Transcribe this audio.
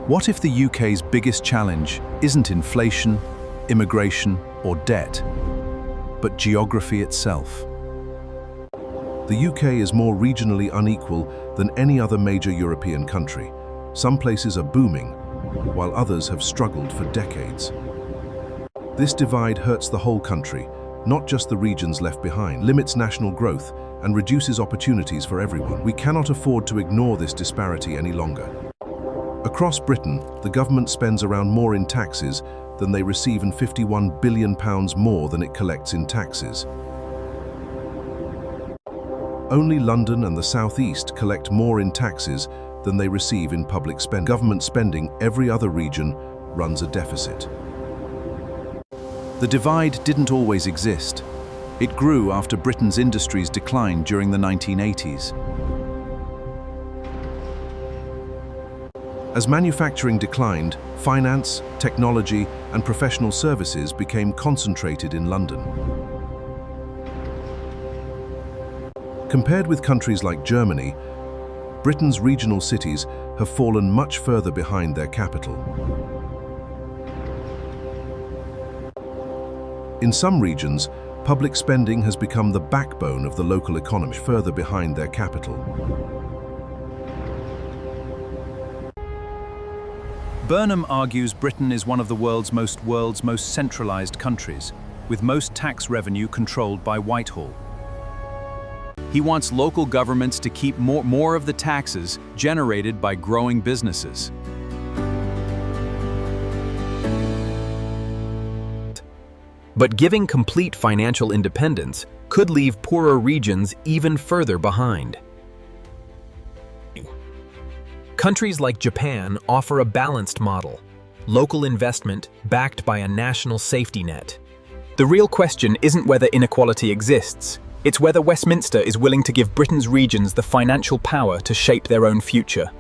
What if the UK's biggest challenge isn't inflation, immigration, or debt, but geography itself? The UK is more regionally unequal than any other major European country. Some places are booming, while others have struggled for decades. This divide hurts the whole country, not just the regions left behind, limits national growth, and reduces opportunities for everyone. We cannot afford to ignore this disparity any longer. Across Britain, the government spends around more in taxes than they receive, and £51 billion more than it collects in taxes. Only London and the South East collect more in taxes than they receive in public spending. Government spending, every other region runs a deficit. The divide didn't always exist. It grew after Britain's industries declined during the 1980s. As manufacturing declined, finance, technology, and professional services became concentrated in London. Compared with countries like Germany, Britain's regional cities have fallen much further behind their capital. In some regions, public spending has become the backbone of the local economy, further behind their capital. Burnham argues Britain is one of the world's most centralized countries, with most tax revenue controlled by Whitehall. He wants local governments to keep more of the taxes generated by growing businesses. But giving complete financial independence could leave poorer regions even further behind. Countries like Japan offer a balanced model, local investment backed by a national safety net. The real question isn't whether inequality exists, it's whether Westminster is willing to give Britain's regions the financial power to shape their own future.